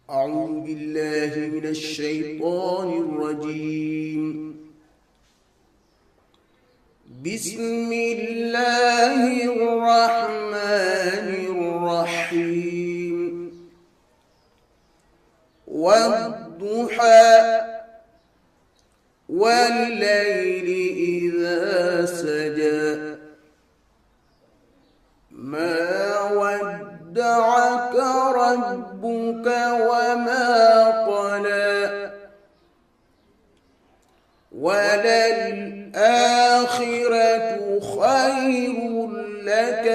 أعوذ بالله من الشيطان الرجيم. بسم الله الرحمن الرحيم. والضحى والليل إذا سجى ما ودعك ربك وما قلى وللآخرة خير لك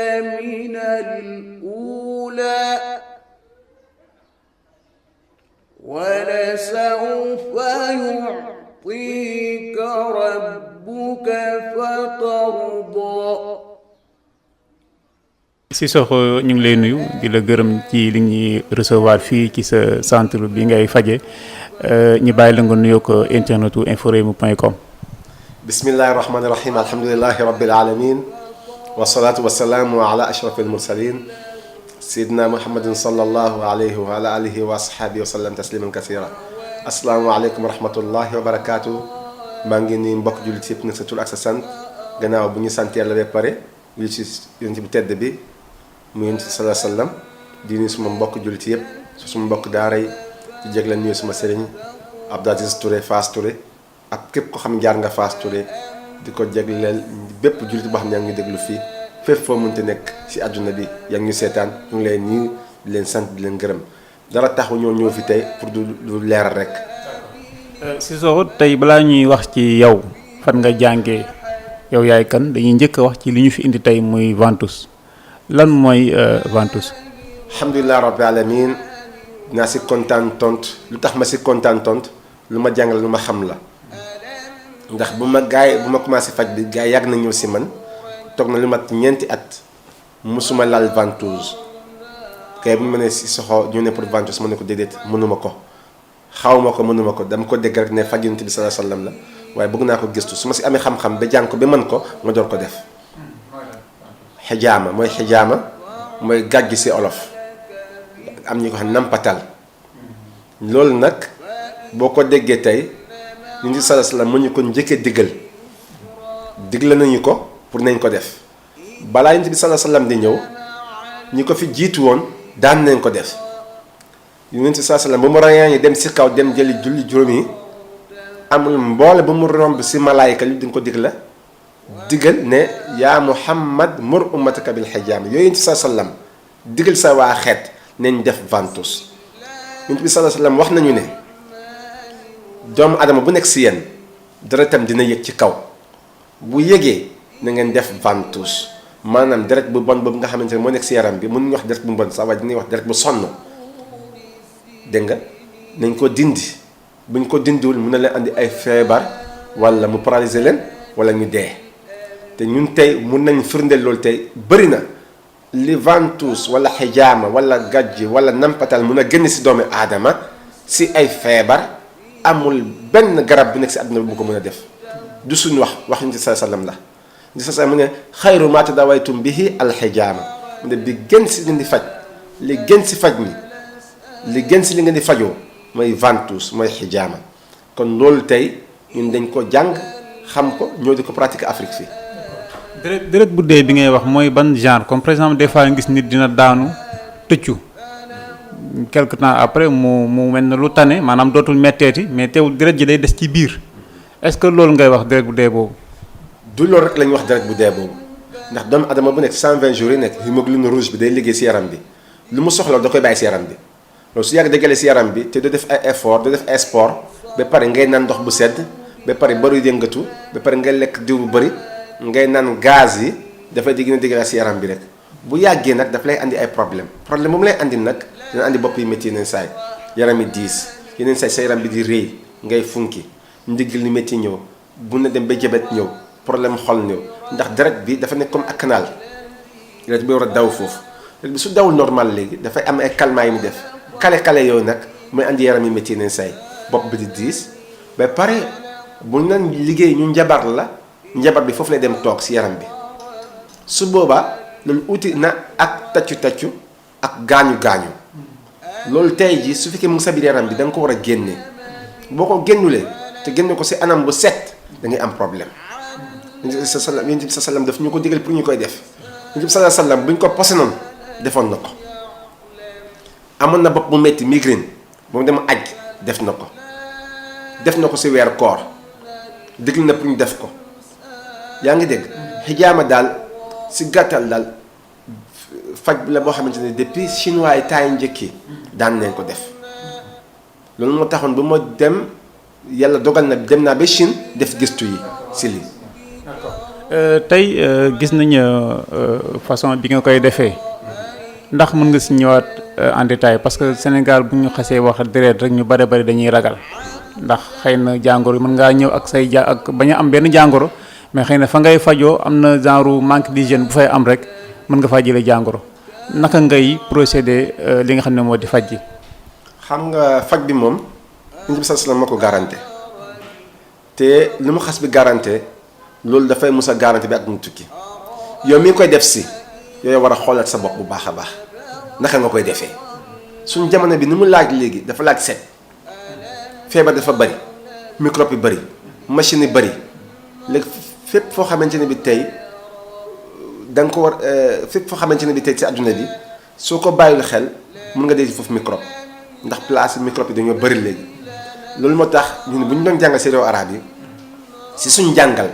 من الأولى ولسوف يعطيك ربك فترضى. Sissoko ñu ngi lay nuyu di la gërëm ci li ñuy recevoir fii ci sa centre bi ngay faje ñu bàyyi la nga nuyoo ko internetu inforémy.com. bismillahi rahmani rahim alhamdulillahi rabbil alamin wassalatu wassalamu ala ashrafil mursalin sayyidina muhammadin sallallahu alayhi wa ala alihi wa ashabihi wa sallam tasliman kathira. assalaamu aleykum wa rahmatullahi wa barakatuh. maa ngi nii mbokk jullit yëpp nag sa tur ak sa sant gannaaw bu ñu sant yàlla ba pare yu ci yonent bu tedd bi mu yonent sallallahu alayhi wa sallam di nuyu suma mbokk jullit yëpp suma mbokk daara yi ci jégleen nuyu suma sëriñ Abdou Aziz Touré Fass Touré ak képp ko xam jaar nga Fass Touré di ko jégleel bépp jullit boo xam ne yaa ngi déglu fii fépp foo mënti nekk ci àdduna bi yaa ngi ñu seetaan ñu ngi leen nuyu di leen sant di leen gërëm dara taxu ñoo ñëw fi tey pour du leeral rek. Sissoko tey balaa ñuy wax ci yow fan nga jàngee yow yaay kan dañuy njëkk a wax ci li ñu fi indi tey muy ventouse lan mooy ventouse. alhamdulilah rabbil alamin naa si kontaan tontu lu tax ma si kontaan tontu lu ma jàngal lu ma xam la ndax bu ma commencé faj bi gars yi yàgg na ñëw si man toog na lu mat ñeenti at musuma laal ventouse kay bu ma ne Sissoko ñu ne pour ventouse ma ne ko déedéet mënuma ko xawma ko mënuma ko dama ko dégg rek ne faj Yonent bi sallallahu alayhi wasallam la waaye bëgg naa ko gëstu su ma si amee xam-xam ba jàng ko ba mën ko ma door ko def. xijaama mooy gàjj si olof am ñu ko xam nampatal loolu nag boo ko déggee tey Yonent bi sallallahu alayhi wasallam mu ñu ko njëkkee digal nañu ko pour nañ ko def balaa Yonent bi sallallahu alayhi wasallam di ñëw ñi ko fi jiitu woon daan nañ ko def. Yonent bi sallallahu alayhi wasallam ba mu ràññee dem si kaw dem jëli julli juróom yi amul mboole ba mu romb si malaayika li dañ ko digal ne yaa Muhammad mur ummataka bil hijaama yooyu Yonent bi sallallahu alayhi wasallam digal sa waa xeet nañ def ventouse. Yonent bi sallallahu alayhi wasallam wax nañu ne doomu adama bu nekk si yéen deretam dina yëg ci kaw bu yëgee na ngeen def ventouse maanaam deret bu bon boobu nga xamante ne moo nekk si yaram bi mënuñu wax deret bu bon sax waaye dinañ wax deret bu sonn. dégg nga nañ ko dindi buñ ko dindiwul mun na leen andi ay feebar wala mu paralyser leen wala ñu dee te ñun tey mun nañ firndeel loolu tey bëri na li ventouse wala xijaama wala gàjji wala nampatal mun a génn si doomu aadama si ay feebar amul benn garab bu nekk si àdduna bi bu ko mën a def du suñu wax Yonent bi sallallahu alayhi wasallam la di sa mu ne xayru maa tadawaytum bihi al xijaama mu ne bi gën si li di faj li gën si faj mi li gën si li ngeen di fajoo mooy ventouse mooy xijaama kon loolu tey ñun dañ ko jàng xam ko ñoo di ko pratiquer Afrique fii. deret bu dee bi ngay wax mooy ban genre comme par exemple des fois nga gis nit dina daanu tëccu quelque temps après mu mel na lu tane maanaam dootul metteeti mais teewul deret ji day des ci biir est-ce que loolu ngay wax deret bu dee boobu. du loolu rek la ñuy wax deret bu dee boobu ndax doomu adama bu nekk 120 jours yi nekk hémoglobine rouge bi day liggéey si yaram bi lu mu soxla da koy bàyyi si yaram bi. loolu su yàgg dëggale si yaram bi te du def ay effort du def ay sport ba pare ngay naan ndox bu sedd ba pare bëri yëngatu ba pare ngay lekk diw bu bëri ngay naan gaz yi dafay di gën a dëggale si yaram bi rek bu yàggee nag daf lay andi ay problème bu mu lay andi nag dina andi bopp yi métti yeneen saay yaram yi diis yeneen saay sa yaram bi di rëy ngay funki ndigg li métti ñëw bu na dem ba jabet ñëw problème xol ñëw ndax deret bi dafa nekk comme ak canal deret bi war a daw foofu deret bi su dawul normal léegi dafay am ay calmants yi mu def kale yooyu nag mooy andi yaram yi métti yeneen say bopp bi di diis ba pare bu nan liggéey ñu njabar bi foofu lay dem toog si yaram bi su boobaa loolu uti na ak taccu ak gaañu loolu tey ji su fekkee mu ngi sa biir yaram bi da nga ko war a génne boo ko génnulee te génne ko si anam bu set da ngay am problème. Yonent bi sa sallam daf ñu ko digal pour ñu koy def Yonent bi sa sallam bu ñu ko posé noonu defoon na ko. amoon na bopp bu metti migraine ba mu dem aj def na ko si weer koor déglu na pour ñu def ko yaa ngi dégg. xijaama daal si gàttal daal faj la boo xamante ne depuis chinois yi taay njëkki daan nañ ko def loolu moo taxoon ba ma dem yàlla dogal na dem naa ba Chine def gëstu yi si lii. tey gis nañ façon bi nga koy defee ndax mën nga si ñëwaat en détail parce que Sénégal bu ñu xasee wax deret rek ñu bari dañuy ragal ndax xëy na jàngoro mën ngaa ñëw ak say ak bañ a am benn jàngoro mais xëy na fa ngay fajoo am na genre manque d'hygiène bu fay am rek mën nga faa jëlee jàngoro naka ngay procéder li nga xam ne moo di faj ji. xam nga faj bi moom Yonent bi sallallahu alayhi wasallam moo ko garanté te lu mu xas bi garanté loolu dafay mus a garanté bi ak mu tukki yow mi ngi koy def si yooyu war a xoolaat sa bopp bu baax a baax naka nga koy defee suñ jamono bi ni mu laaj léegi dafa laaj set feebar dafa bari microbe yi bari machine yi bari léegi fépp foo xamante ne bi tey da nga ko war fépp foo xamante ne bi tey ci àdduna bi soo ko bàyyil xel mun nga dee foofu microbe ndax place microbe yi dañoo bari léegi loolu moo tax ñun bu ñu doon jàngal si réew arab yi si suñ jàngal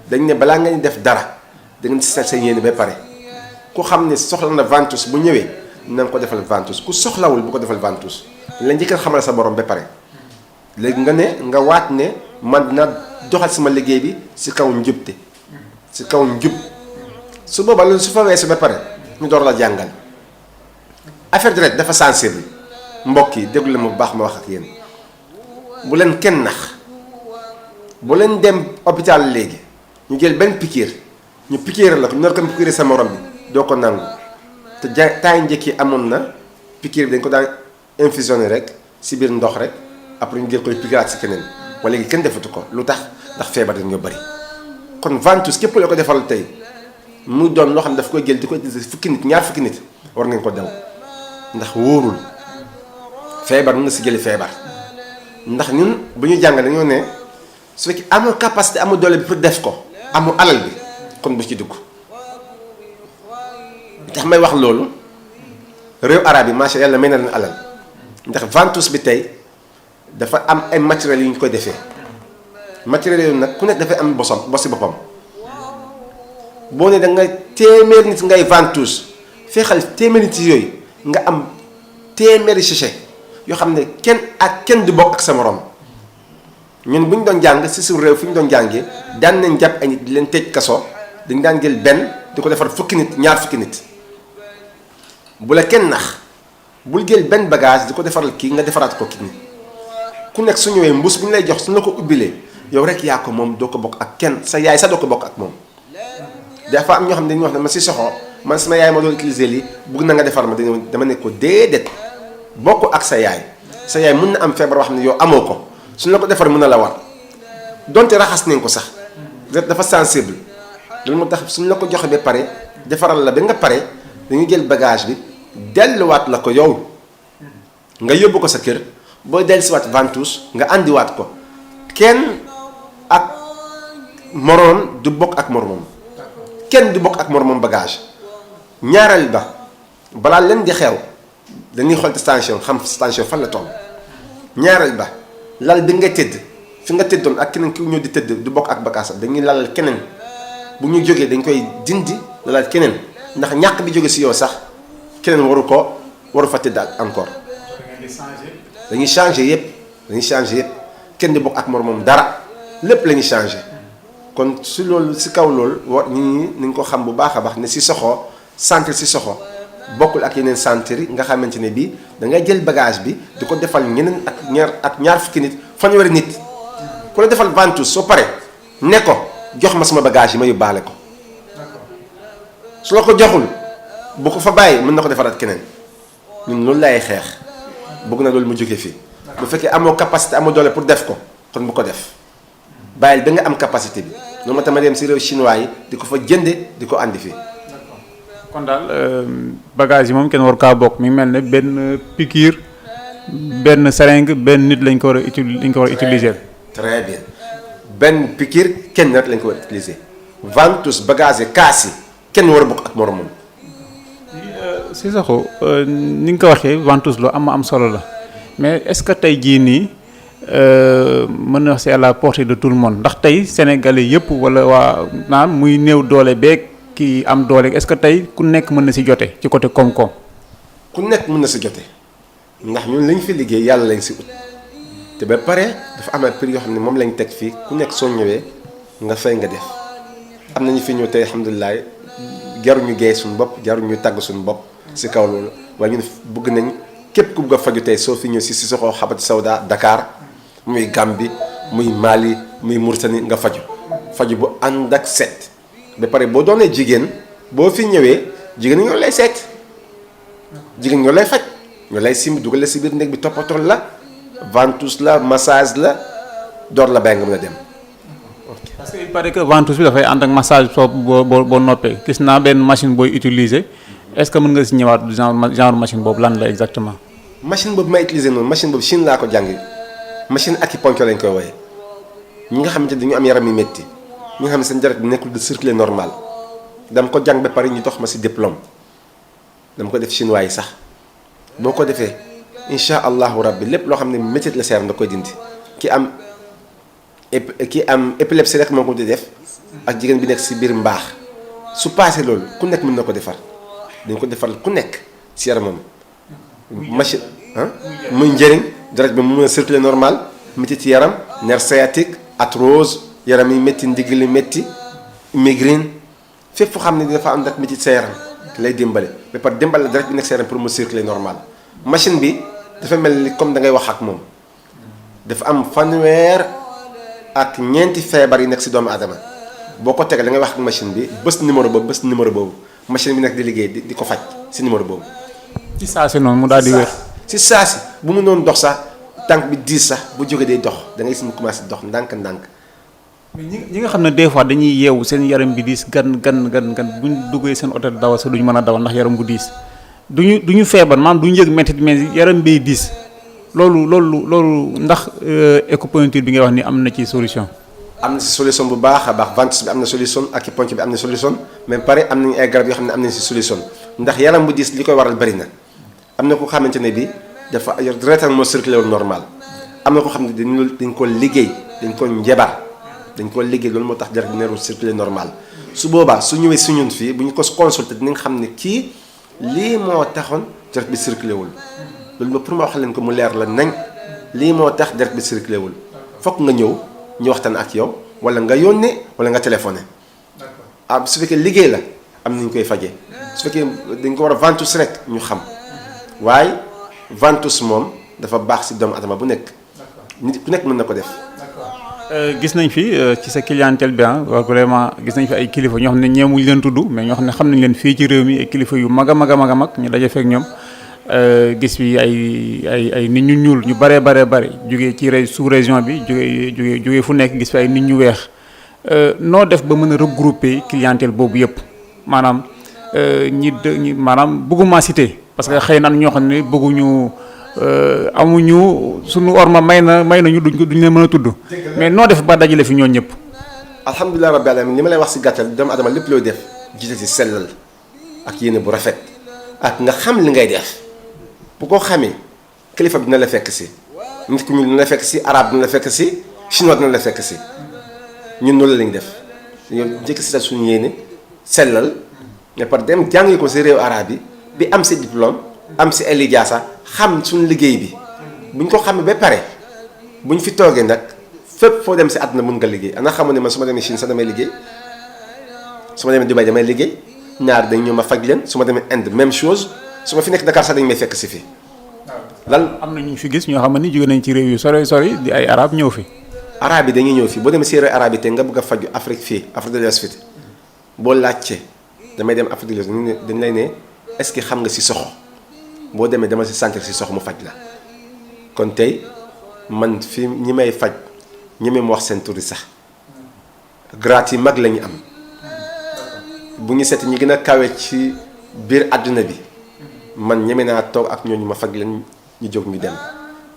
dañ ne balaa nga def dara da nga seet sa yéene ba pare ku xam ne soxla na ventouse bu ñëwee na nga ko defal ventouse ku soxlawul bu ko defal ventouse la njëkkal xamal sa borom ba pare léegi nga ne nga waat ne man dina doxal sama liggéey bi si kaw njubte si kaw njub su boobaa loolu su fa weesu ba pare ñu door la jàngal affaire direct dafa sensible mbokk yi déglu la mu baax ma wax ak yéen bu leen kenn nax bu leen dem hôpital léegi ñu jël benn piqûre ñu piqûre la ko ñu nar ko piqûre sa morom bi doo ko nangu te taay njëkk yi amoon na piqûre bi dañ ko daan infusionné rek si biir ndox rek après ñu jël koy piqûraat si keneen wala léegi kenn defatu ko lu tax ndax feebar dañoo bëri kon ventouse képp la ko defal tey muy doon loo xam ne daf koy jël di ko utiliser fukki nit ñaar fukki nit war ngeen ko daw ndax wóorul feebar mun nga si jëli feebar ndax ñun bu ñu jàng dañoo ne su fekkee amoo capacité amoo doole bi pour def ko amoo alal bi kon bu ci dugg tax may wax loolu réew arab yi macha yàlla may na leen alal ndax ventouse bi tey dafa am ay matériels yu ñu koy defee matériels yooyu nag ku nekk dafay am bosi boppam boo ne da nga téeméer nit ngay ventouse fexeel téeméer nit yooyu nga am téeméeri sachet yoo xam ne kenn du bokk ak sa morom ñun bu ñu doon jàng si suñu réew fu ñu doon jàngee daan nañ jàpp ay nit di leen tëj kaso dañ daan jël benn di ko defar fukki nit ñaar fukki nit bu la kenn nax bul jël benn bagage di ko defaral kii nga defaraat ko kii ku nekk su ñëwee mbuus bu ñu lay jox su la ko ubbilee yow rek yaa ko moom doo ko bokk ak kenn sa yaay sax doo ko bokk ak moom. dafa am ñoo xam ne dañuy wax ne ma si soxo man sama yaay ma doon utiliser lii bugg na nga defar ma dama ne ko déedéet bokk ak sa yaay mun na am feebar wax ne yow amoo ko suñu la ko defar mën na la war donte raxas nañ ko sax dafa sensible loolu moo tax suñu la ko joxe ba pare defaral la ba nga pare dañuy jël bagage bi delluwaat la ko yow nga yóbbu ko sa kër boo dellusiwaat ventouse nga àndiwaat ko kenn ak moroom du bokk ak moroomam kenn du bokk ak moromam bagage ñaareel ba balaa leen di xew dañuy xool station xam station fan la toll ñaareel ba lal bi nga tëdd fi nga tëddoon ak keneen ki ñëw di tëdd du bokk ak bagage dañuy lalal keneen bu ñu jógee dañ koy dindi lalal keneen ndax ñàkk bi jóge si yow sax keneen waru fa tëdd ak encore dañuy changer yëpp kenn du bokk ak moromam dara lépp la ñuy changer. kon si loolu si kaw loolu war nit ñi nañ ko xam bu baax a baax ne si soxo centre si soxo bokkul ak yeneen centre yi nga xamante ne bii da ngay jël bagage bi di ko defal ñeneen ak ñaar fukki nit fanweeri nit ku la defal ventouse soo pare ne ko jox ma sama bagage yi ma yóbbaale ko su la ko joxul bu ko fa bàyyi mën na ko defaraat keneen ñun loolu lay xeex bëgg na loolu mu jóge fii bu fekkee amoo capacité amoo doole pour def ko kon bu ko def. bàyyil ba nga am capacité bi loolu moo tax ma dem si réew chinois yi di ko fa jënde di ko andi fii kon daal bagage yi moom kenn war kaa bokk mi ngi mel ne benn piqûre benn seringue benn nit lañ ko war a utiliser. très bien benn piqûre kenn nit lañ ko war a utiliser ventouse bagage yi kaas yi kenn war a bokk ak moromam. Cissokho ni nga ko waxee ventouse lu am solo la mais est-ce que tey jii nii mën na wax c'est à la portée de tout le monde ndax tey sénégalais yëpp wala waa naan muy néew doole beeg kii am doole est-ce que tey ku nekk mën na si jote ci côté koom-koom. ku nekk mën na si jote ndax ñun lañ fi liggéey yàlla lañ si ut te ba pare dafa am ay prix yoo xam ne moom lañ teg fii ku nekk soo ñëwee nga fay nga def am na ñu fi ñëw tey alhamdulilah jaruñu géey suñu bopp jaruñu tàgg suñu bopp si kaw loolu waaye ñun bëgg nañ képp ku bëgg a faju tey soo fi ñëw si Cissokho Habbatu Sauda Dakar muy Gambie muy Mali muy Mauritanie nga faju bu ànd ak set ba pare boo doonee jigéen boo fi ñëwee jigéen ñoo lay seet jigéen ñoo lay faj ñoo lay simb dugal la si biir néeg bi toppatoo la ventouse la massage la door la bàyyi nga mën a dem. parce que il paraît que ventouse bi dafay ànd ak massage soo boo noppee gis naa benn machine booy utiliser est-ce que mën nga si ñëwaat genre machine boobu lan la exactement. machine boobu may utiliser noonu machine boobu Chine laa ko jàngi machine acupuncture lañ koy wooye ñi nga xamante dañu am yaram yu métti ñi nga xam ne seen deret bi nekkul de circuler normal dama ko jàng ba pare ñu dox ma si diplôme dama ko def chinois yi sax boo ko defee incha allahu rabbi lépp loo xam ne métit la seeram da koy dindi ki am épilepsie rek moo ko di def ak jigéen bi nekk si biir mbaax su paasee loolu ku nekk mën na ko defar dañ ko defar ku nekk si yaramam machine muy njëriñ deret bi mu mën a circuler normal métit yaram nerf sciatique arthrose yaram yi métti ndigg li métti migraine fépp fu xam ne dafa am ak métit sa yaram lay dimbale ba pare dimbale deret bi nekk sa yaram pour mu circuler normal machine bi dafa mel ni comme da ngay wax ak moom dafa am fanweer ak ñeenti feebar yi nekk si doomu aadama boo ko tegee da ngay wax ak machine bi bés numéro boobu machine bi nekk di liggéey di ko faj si numéro boobu. ci saa si noonu mu daal di wér. si saa si bu mu noonu dox sax tànk bi diis sax bu jógee day dox da ngay gis mu commencé dox ndànk-ndànk. mais ñi nga xam ne des fois dañuy yeewu seen yaram bi diis gan buñ duggee seen hôtel dawal sax duñu mën a dawal ndax yaram bu diis duñu feebar maanaam duñu yëg métti mais yaram bay diis loolu ndax acupuncture bi ngay wax ni am na ci solution. am na si solution bu baax a baax ventouse bi am na solution acupuncture bi am na solution mais pare am nañu ay garab yoo xam ne am nañ si solution ndax yaram bu diis li koy waral bëri na am na ko xamante ne bi dafa deretam moo circulé wul normal am na ko xam ne dañ ko liggéey dañ ko njabar dañ ko liggéey loolu moo tax deret bi neerul circulé normal su boobaa su ñëwee si ñun fii bu ñu ko consulté dinañ xam ne kii lii moo taxoon deret bi circulé wul loolu pour ma wax leen ko mu leer la nañ lii moo tax deret bi circulé wul fokk nga ñëw ñu waxtaan ak yow wala nga yónnee wala nga téléphoné su fekkee liggéey la am nañu koy fajee su fekkee dañ ko war a ventouse rek ñu xam waaye ventouse moom dafa baax si doomu adama bu nekk nit ku nekk mën na ko def. gis nañ fi ci sa clientèle bi vraiment gis nañ fi ay kilifa ñoo xam ne ñeemuñ leen tudd mais ñoo xam nañ leen fii ci réew mi ay kilifa yu mag a mag ñu daje fekk ñoom gis fi ay nit ñu ñuul ñu bare jógee ci sous région bi jógee fu nekk gis fi ay nit ñu weex noo def ba mën a regrouper clientèle boobu yëpp maanaam ñi maanaam bëgguma citer parce que xëy na ñoo xam ne bëgguñu amuñu suñu orma may nañu duñ leen mën a tudd mais noo def ba dajale fi ñooñu ñëpp. alhamdulilah rabbil alamin li ma lay wax si gàttal doomu adama lépp looy def jiite si sellal ak yéene bu rafet ak nga xam li ngay def bu ko xamee kilifa bi dina la fekk si nit ku ñuul dina la fekk si arabe dina la fekk si chinois dina la fekk si ñun noonu lañ def yow njëkk si suñu yéene sellal mais par dem jàngi ko si réew arabe bi am si diplôme am si ay lijaasa xam suñu liggéey bi buñ ko xamee ba pare buñ fi toogee nag fépp foo dem si àdduna mun nga liggéey ana xamu ne man su ma demee Chine sax damay liggéey su ma demee Dubaï damay liggéey ñaar dañ ñëw ma faj leen su ma demee Inde même chose su ma fi nekk Dakar sax dañ may fekk si fii. lan am na ñu fi gis ñoo xam ne jóge nañ ci réew yu sori di ay arab ñëw fi. arab yi dañuy ñëw fii boo demee si réew arab yi te nga bëgg a faju Afrique fii Afrique de l'Ouest fii boo laajte damay dem Afrique de l'Ouest dañ lay ne est-ce que xam nga Cissokho boo demee dama si centre Cissokho mu faj la kon tey man fi ñi may faj ñi may mu wax seen tur yi sax grade yi mag la ñu am bu ñu seet ñi gën a kawe ci biir àdduna bi man ñeme naa toog ak ñooñu ma fag leen ñu jóg ñu dem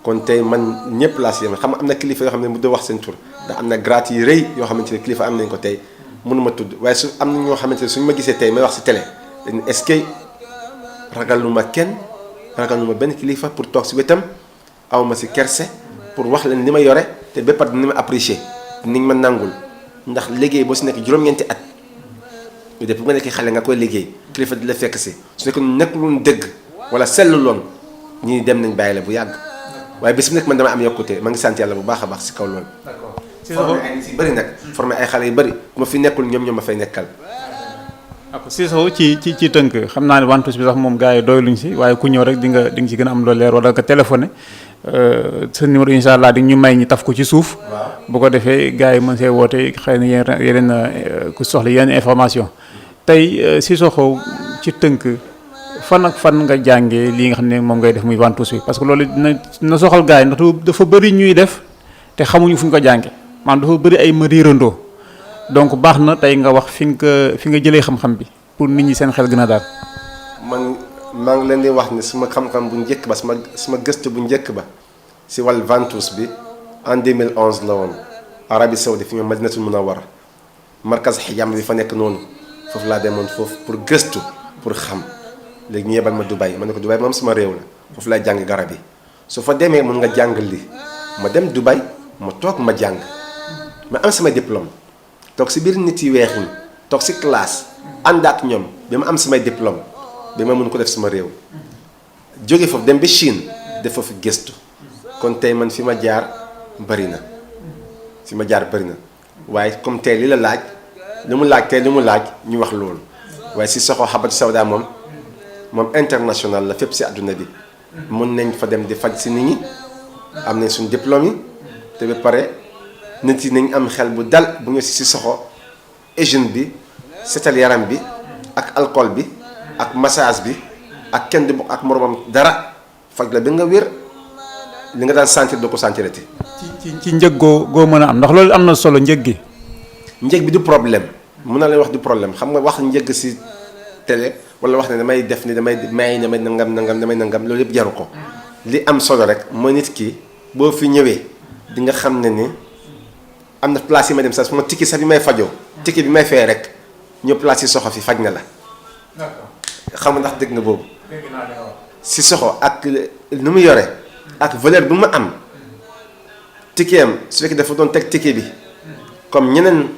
kon tey man ñëpp laa si yem xam nga am na kilifa yoo xam ne mu doo wax seen tur ndax am na grade yi rëy yoo xamante ne kilifa am nañ ko tey mënuma tudd waaye su am na ñoo xamante ne suñu ma gisee tey may wax si télé dañ est-ce que ragaluma kenn ragaluma benn kilifa pour toog si wetam awma si kerse pour wax leen li ma yore te bépp at ni ma apprécier ni ma nangul ndax liggéey boo si nekk juróom-ñeenti at ñu def bu nga nekkee xale nga koy liggéey kilifa di la fekk si su nekk nekkuloon dëgg wala selluloon ñii dem nañ bàyyi la bu yàgg waaye bés bu nekk man dama am yokkute ma ngi sant yàlla bu baax a baax si kaw loolu. d'accord formé ay nit yu bëri nag formé ay xale yu bëri ku ma fi nekkul ñoom ma fay nekkal. d'accord Cissokho ci tënk xam naa ne Ventouses bi sax moom gars yi doyluñ si waaye ku ñëw rek di nga ci gën a am loo leer wala nga téléphoné sa numéro incha allah di ñu may ñi taf ko ci suuf. bu ko defee gars yi mën see woote xëy na yeneen ku soxla yeneen information tey Cissokho ci tënk fan ak fan nga jàngee lii nga xam ne moom ngay def muy Ventouses bi parce que loolu dina soxal gars yi ndax dafa bëri ñuy def te xamuñu fu ñu ko jànge maanaam dafa bëri ay ma riirandoo donc baax na tey nga wax fi nga jëlee xam-xam bi pour nit ñi seen xel gën a daal. man maa ngi leen di wax ne suma xam-xam bu njëkk ba suma gëstu bu njëkk ba si wàllu Ventouses bi en 2011 la woon Arabie Saoudite fi ñoom Madinatul Munawwara markaz Hijama bi fa nekk noonu foofu laa demoon foofu pour gëstu pour xam léegi ñu yebal ma Dubaï ma ne ko Dubaï moom suma réew la foofu laa jàng garab yi su fa demee mun nga jàng lii ma dem Dubaï ma toog ma jàng ma am sama diplôme toog si biir nit yi weex ñi toog si classe ànd ak ñoom bi ma am samay diplôme bi ma mun ko def sama réew jóge foofu dem ba Chine def foofu gëstu kon tey man fi ma jaar bëri na waaye comme tey li la laaj li mu laaj ñu wax loolu waaye Cissokho Habbatu Sauda moom international la fépp si àdduna bi mun nañ fa dem di faj si nit ñi am nañ suñu diplôme yi te ba pare nit yi nañ am xel bu dal bu ñu si Cissokho hygiène bi setal yaram bi ak alcool bi ak massage bi ak kenn du bokk ak moromam dara faj la ba nga wér li nga daan sentir doo ko sentirati. ci njëg goo mën a am ndax loolu am na solo njëg gi. njëg bi du problème mun na lay wax du problème xam nga wax njëg si télé wala wax ne damay def ni damay nangam loolu yëpp jaru ko. li am solo rek mooy nit ki boo fi ñëwee di nga xam ne ni am na place yi may dem sax su ma tikki sax bi may fajoo. tikki bi may fay rek ñëw place Cissokho fi faj na la. xam nga ndax dégg nga boobu. Cissokho ak nu mu yore. ak valeur bu ma am. tikkeem su fekkee dafa doon teg tikke bi. comme ñeneen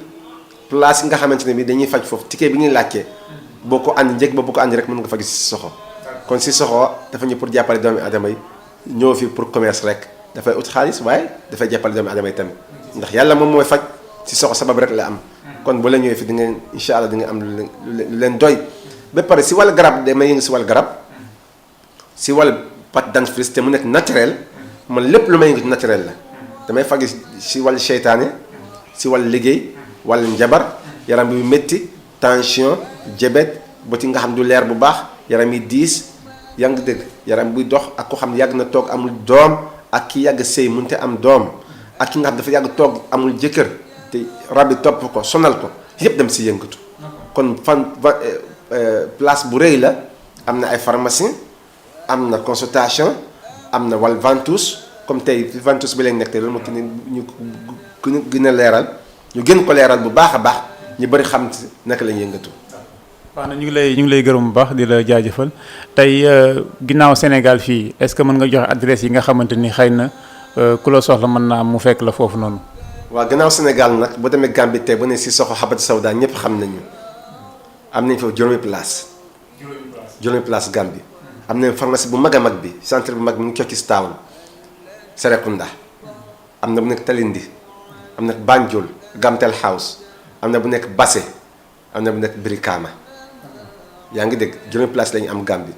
place yi nga xamante ne bi dañuy faj foofu tikke bi ñuy laajte. boo ko andi njëkk ba boo ko andi rek mën nga faj Cissokho. kon Cissokho dafa ñëw pour jàppale doomi adama yi ñëw fi pour commerce rek dafay ut xaalis waaye dafay jàppale doomi adama yi tamit ndax yàlla moom mooy faj Cissokho sabab rek la am. kon bu la ñëwee fi di ngeen incha allah di nga am lu leen doy. ba pare si wàllu garab damay yëngu si wàllu garab si wàllu pâte dentifrice te mu nekk naturel man lépp lu may yëngu naturel la damay faj si wàllu seytaane si wàllu liggéey wàllu njabar yaram bi métti tension diabète boti nga xam du leer bu baax yaram yi diis yaa ngi dégg yaram buy dox ak ko xam ne yàgg na toog amul doom ak ki yàgg sëy mënute am doom ak ki nga xam dafa yàgg toog amul jëkkër te rab bi topp ko sonal ko yëpp dem si yëngatu kon place bu rëy la am na ay pharmacie am na consultation am na wàllu Ventouses comme tey Ventouses bi lañ nekk te loolu moo ñu gën a leeral ñu gën ko leeral bu baax a baax ñu bëri xam naka lañ yëngatu. waaw ñu ngi lay gërëm bu baax di la jaajëfal tey ginnaaw Sénégal fii est-ce que mën nga joxe adresse yi nga xamante ni xëy na ku la soxla mën naa mu fekk la foofu noonu. waaw ginnaaw Sénégal nag boo demee Gambie tey ba ne Cissokho Habbatu Sauda ñëpp xam nañu. am nañ foofu juróomi place Gambie am nañ pharmacie bu mag a mag bi centre bu mag bi mu ngi Cokis Town Serekunda am na bu nekk Talindi am na Banjul Gamtel House am na bu nekk Basse am na bu nekk Brikama yaa ngi dégg juróomi place la ñu am Gambie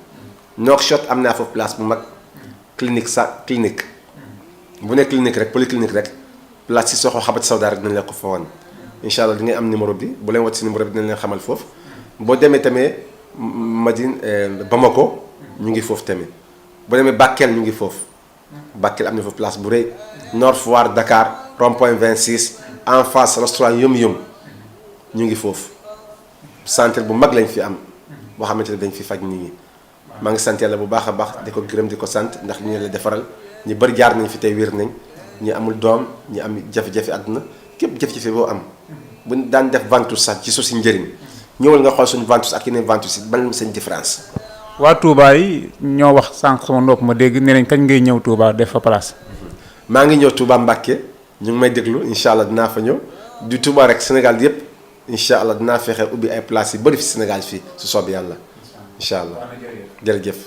Nouakchott am naa foofu place bu mag clinique bu nekk clinique rek polyclinique rek place Cissokho Habbatu Sauda rek dinañ la ko fa woon incha allah di ngay am numéro bi bu leen wat si numéro bi dinañ leen xamal foofu. boo demee tamit Madine Bamako ñu ngi foofu tamit boo demee Bakel ñu ngi foofu Bakel am na foofu place bu rëy Nord Foire Dakar rond-point 26 en face restaurant Yum Yum ñu ngi foofu centre bu mag lañ fi am boo xamante ne dañ fi faj nit ñi maa ngi sant yàlla bu baax a baax di ko gërëm di ko sant ndax ñu la defaral ñu bëri jaar nañ fi tey wér nañ ñi amul doom ñi am jafe-jafe àdduna képp jafe-jafe boo am bu daan def ventouse sax ci si njëriñ ñëwal nga xool suñu ventouse ak yeneen ventouse yi ban seen différence. waa Touba yi ñoo wax sànq sama nopp ma dégg nee nañ kañ ngay ñëw Touba def fa place. maa ngi ñëw Touba Mbacké ñu ngi may déglu incha allah dinaa fa ñëw du Touba rek Sénégal yëpp incha allah dinaa fexe ubbi ay places yu bëri fi Sénégal fii su soob yàlla incha allah jërëjëf.